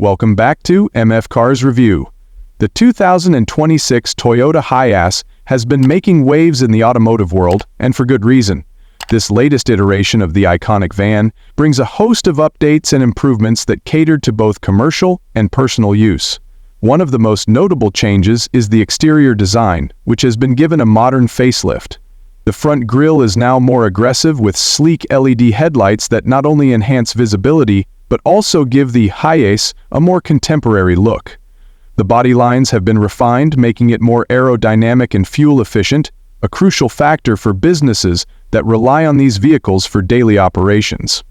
Welcome back to MF Cars Review. The 2026 Toyota Hiace has been making waves in the automotive world, and for good reason. This latest iteration of the iconic van brings a host of updates and improvements that cater to both commercial and personal use. One of the most notable changes is the exterior design, which has been given a modern facelift. The front grille is now more aggressive with sleek LED headlights that not only enhance visibility, but also give the Hiace a more contemporary look. The body lines have been refined, making it more aerodynamic and fuel-efficient, a crucial factor for businesses that rely on these vehicles for daily operations.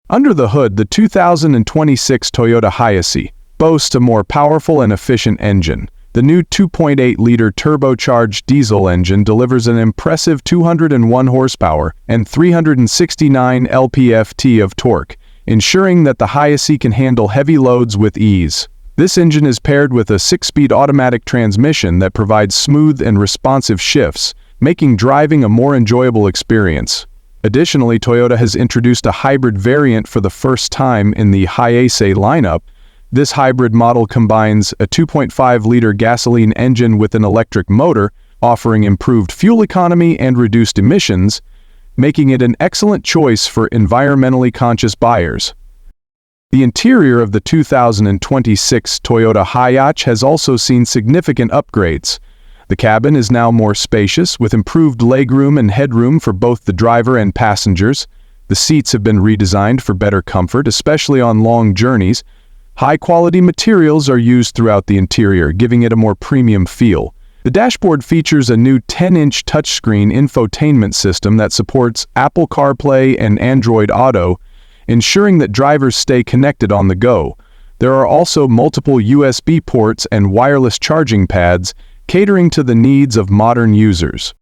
Under the hood, the 2026 Toyota Hiace boasts a more powerful and efficient engine. The new 2.8-liter turbocharged diesel engine delivers an impressive 201 horsepower and 369 lp-ft of torque, ensuring that the Hiace can handle heavy loads with ease. This engine is paired with a 6-speed automatic transmission that provides smooth and responsive shifts, making driving a more enjoyable experience. Additionally, Toyota has introduced a hybrid variant for the first time in the Hiace lineup. This hybrid model combines a 2.5-liter gasoline engine with an electric motor, offering improved fuel economy and reduced emissions, making it an excellent choice for environmentally conscious buyers. The interior of the 2026 Toyota Hiace has also seen significant upgrades. The cabin is now more spacious, with improved legroom and headroom for both the driver and passengers. The seats have been redesigned for better comfort, especially on long journeys. High-quality materials are used throughout the interior, giving it a more premium feel. The dashboard features a new 10-inch touchscreen infotainment system that supports Apple CarPlay and Android Auto, ensuring that drivers stay connected on the go. There are also multiple USB ports and wireless charging pads, catering to the needs of modern users.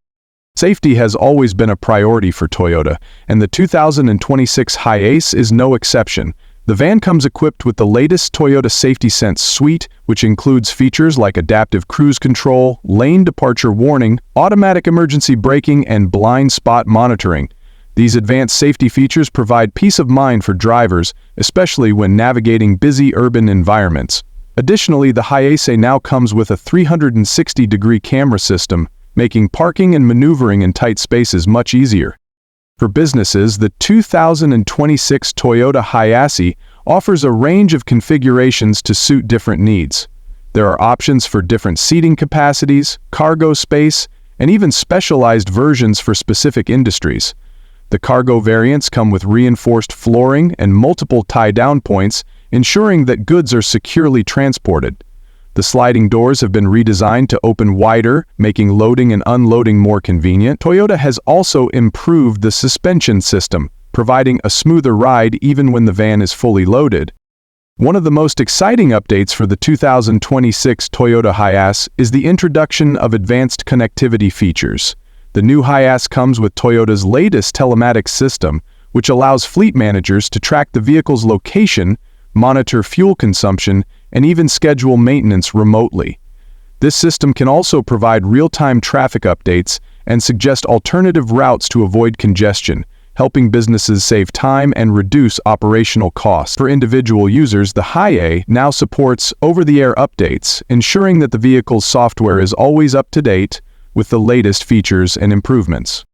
Safety has always been a priority for Toyota, and the 2026 Hiace is no exception. The van comes equipped with the latest Toyota Safety Sense suite, which includes features like adaptive cruise control, lane departure warning, automatic emergency braking, and blind spot monitoring. These advanced safety features provide peace of mind for drivers, especially when navigating busy urban environments. Additionally, the Hiace now comes with a 360-degree camera system, making parking and maneuvering in tight spaces much easier. For businesses, the 2026 Toyota Hiace offers a range of configurations to suit different needs. There are options for different seating capacities, cargo space, and even specialized versions for specific industries. The cargo variants come with reinforced flooring and multiple tie-down points, ensuring that goods are securely transported. The sliding doors have been redesigned to open wider, making loading and unloading more convenient. Toyota has also improved the suspension system, providing a smoother ride even when the van is fully loaded. One of the most exciting updates for the 2026 Toyota Hiace is the introduction of advanced connectivity features. The new Hiace comes with Toyota's latest telematics system, which allows fleet managers to track the vehicle's location, monitor fuel consumption, and even schedule maintenance remotely. This system can also provide real-time traffic updates and suggest alternative routes to avoid congestion, helping businesses save time and reduce operational costs. For individual users, the Hiace now supports over-the-air updates, ensuring that the vehicle's software is always up to date with the latest features and improvements.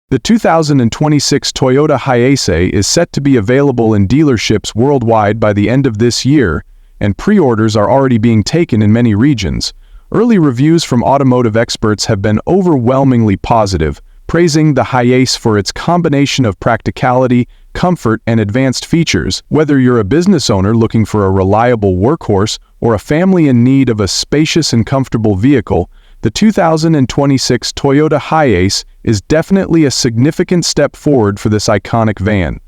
The 2026 Toyota Hiace is set to be available in dealerships worldwide by the end of this year, and pre-orders are already being taken in many regions. Early reviews from automotive experts have been overwhelmingly positive, praising the Hiace for its combination of practicality, comfort, and advanced features. Whether you're a business owner looking for a reliable workhorse or a family in need of a spacious and comfortable vehicle, the 2026 Toyota Hiace is definitely a significant step forward for this iconic van.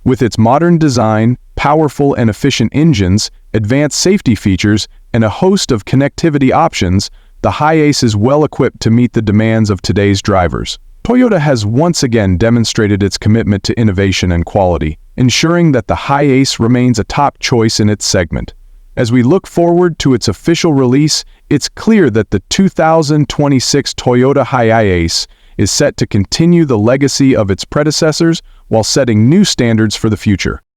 With its modern design, powerful and efficient engines, advanced safety features, and a host of connectivity options, the Hiace is well equipped to meet the demands of today's drivers. Toyota has once again demonstrated its commitment to innovation and quality, ensuring that the Hiace remains a top choice in its segment. As we look forward to its official release, it's clear that the 2026 Toyota Hiace is set to continue the legacy of its predecessors while setting new standards for the future.